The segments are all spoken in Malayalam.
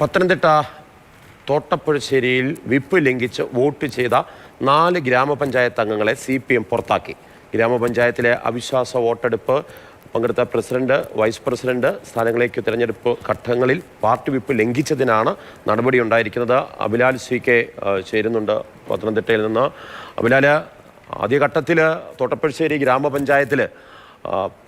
പത്തനംതിട്ട തോട്ടപ്പുഴശ്ശേരിയിൽ വിപ്പ് ലംഘിച്ച് വോട്ട് ചെയ്ത 4 ഗ്രാമപഞ്ചായത്ത് അംഗങ്ങളെ CPM പുറത്താക്കി. ഗ്രാമപഞ്ചായത്തിലെ അവിശ്വാസ വോട്ടെടുപ്പ് പങ്കെടുത്ത പ്രസിഡന്റ്, വൈസ് പ്രസിഡന്റ് സ്ഥാനങ്ങളിലേക്ക് തിരഞ്ഞെടുപ്പ് ഘട്ടങ്ങളിൽ പാർട്ടി വിപ്പ് ലംഘിച്ചതിനാണ് നടപടി ഉണ്ടായിരിക്കുന്നത്. അബിലാൽ CK ചേരുന്നുണ്ട് പത്തനംതിട്ടയിൽ നിന്ന്. അബിലാൽ, ആദ്യഘട്ടത്തിൽ തോട്ടപ്പുഴശ്ശേരി ഗ്രാമപഞ്ചായത്തിൽ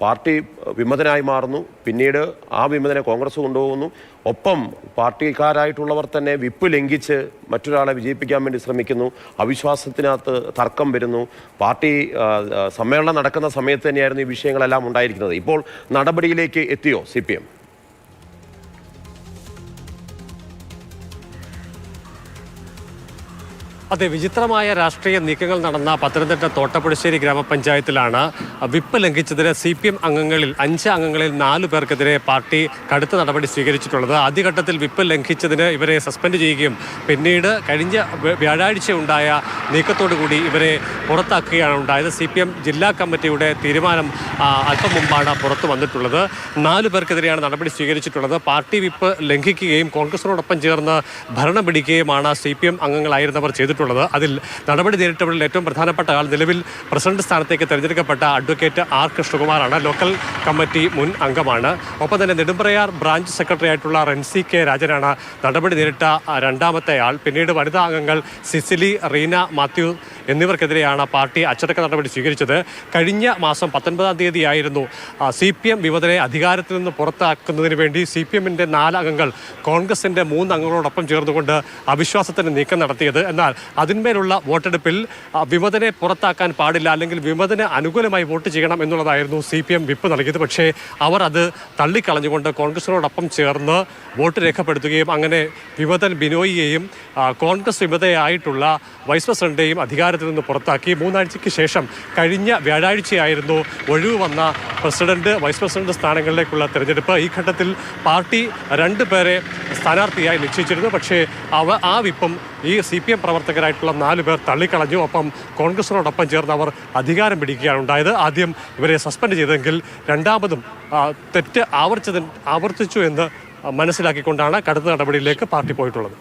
പാർട്ടി വിമതനായി മാറുന്നു, പിന്നീട് ആ വിമതനെ കോൺഗ്രസ് കൊണ്ടുപോകുന്നു, ഒപ്പം പാർട്ടിക്കാരായിട്ടുള്ളവർ തന്നെ വിപ്പ് ലംഘിച്ച് മറ്റൊരാളെ വിജയിപ്പിക്കാൻ വേണ്ടി ശ്രമിക്കുന്നു, അവിശ്വാസത്തിനകത്ത് തർക്കം വരുന്നു. പാർട്ടി സമ്മേളനം നടക്കുന്ന സമയത്ത് തന്നെയായിരുന്നു ഈ വിഷയങ്ങളെല്ലാം ഉണ്ടായിരിക്കുന്നത്. ഇപ്പോൾ നടപടിയിലേക്ക് എത്തിയോ CPM? അതെ, വിചിത്രമായ രാഷ്ട്രീയ നീക്കങ്ങൾ നടന്ന പത്തനംതിട്ട തോട്ടപ്പുഴശ്ശേരി ഗ്രാമപഞ്ചായത്തിലാണ് വിപ്പ് ലംഘിച്ചതിന് CPM അംഗങ്ങളിൽ 5 അംഗങ്ങളിൽ 4 പേർക്കെതിരെ പാർട്ടി കടുത്ത നടപടി സ്വീകരിച്ചിട്ടുള്ളത്. ആദ്യഘട്ടത്തിൽ വിപ്പ് ലംഘിച്ചതിന് ഇവരെ സസ്പെൻഡ് ചെയ്യുകയും പിന്നീട് കഴിഞ്ഞ വ്യാഴാഴ്ച ഉണ്ടായ നീക്കത്തോടുകൂടി ഇവരെ പുറത്താക്കുകയാണ് ഉണ്ടായത്. CPM ജില്ലാ കമ്മിറ്റിയുടെ തീരുമാനം അല്പം മുമ്പാണ് പുറത്തു വന്നിട്ടുള്ളത്. 4 പേർക്കെതിരെയാണ് നടപടി സ്വീകരിച്ചിട്ടുള്ളത്. പാർട്ടി വിപ്പ് ലംഘിക്കുകയും കോൺഗ്രസിനോടൊപ്പം ചേർന്ന് ഭരണം പിടിക്കുകയുമാണ് CPM അംഗങ്ങളായിരുന്നവർ ചെയ്തിട്ടുള്ളത്. അതിൽ നടപടി നേരിട്ടവരിൽ ഏറ്റവും പ്രധാനപ്പെട്ട ആൾ നിലവിൽ പ്രസിഡന്റ് സ്ഥാനത്തേക്ക് തെരഞ്ഞെടുക്കപ്പെട്ട അഡ്വക്കേറ്റ് R കൃഷ്ണകുമാറാണ്. ലോക്കൽ കമ്മിറ്റി മുൻ അംഗമാണ്. ഒപ്പം തന്നെ നെടുമ്പ്രയാർ ബ്രാഞ്ച് സെക്രട്ടറി ആയിട്ടുള്ള റെൻസി K രാജനാണ് നടപടി നേരിട്ട രണ്ടാമത്തെ ആൾ. പിന്നീട് വനിതാ അംഗങ്ങൾ സിസിലി, റീന മാത്യു എന്നിവർക്കെതിരെയാണ് പാർട്ടി അച്ചടക്ക നടപടി സ്വീകരിച്ചത്. കഴിഞ്ഞ മാസം 19-ാം തീയതിയായിരുന്നു CPM വിമതനെ അധികാരത്തിൽ നിന്ന് പുറത്താക്കുന്നതിന് വേണ്ടി CPM-ന്റെ 4 അംഗങ്ങൾ കോൺഗ്രസിന്റെ 3 അംഗങ്ങളോടൊപ്പം ചേർന്നുകൊണ്ട് അവിശ്വാസത്തിന് നീക്കം നടത്തിയത്. എന്നാൽ അതിന്മേലുള്ള വോട്ടെടുപ്പിൽ വിമതനെ പുറത്താക്കാൻ പാടില്ല, അല്ലെങ്കിൽ വിമതന് അനുകൂലമായി വോട്ട് ചെയ്യണം എന്നുള്ളതായിരുന്നു CPM വിപ്പ് നൽകിയത്. പക്ഷേ അവർ അത് തള്ളിക്കളഞ്ഞുകൊണ്ട് കോൺഗ്രസിനോടൊപ്പം ചേർന്ന് വോട്ട് രേഖപ്പെടുത്തുകയും അങ്ങനെ വിമതൻ ബിനോയിയെയും കോൺഗ്രസ് വിമതയായിട്ടുള്ള വൈസ് പ്രസിഡന്റെയും അധികാരത്തിൽ നിന്ന് പുറത്താക്കി. 3 ആഴ്ചയ്ക്ക് ശേഷം കഴിഞ്ഞ വ്യാഴാഴ്ചയായിരുന്നു ഒഴിവ് വന്ന പ്രസിഡന്റ്, വൈസ് പ്രസിഡന്റ് സ്ഥാനങ്ങളിലേക്കുള്ള തെരഞ്ഞെടുപ്പ്. ഈ ഘട്ടത്തിൽ പാർട്ടി 2 പേരെ സ്ഥാനാർത്ഥിയായി നിശ്ചയിച്ചിരുന്നു. പക്ഷേ ആ വിപ്പം ഈ CPM പ്രവർത്തകരായിട്ടുള്ള 4 പേർ തള്ളിക്കളഞ്ഞു. ഒപ്പം കോൺഗ്രസിനോടൊപ്പം ചേർന്ന് അവർ അധികാരം പിടിക്കുകയാണ് ഉണ്ടായത്. ആദ്യം ഇവരെ സസ്പെൻഡ് ചെയ്തെങ്കിൽ രണ്ടാമതും തെറ്റ് ആവർത്തിച്ചു എന്ന് മനസ്സിലാക്കിക്കൊണ്ടാണ് കടുത്ത നടപടിയിലേക്ക് പാർട്ടി പോയിട്ടുള്ളത്.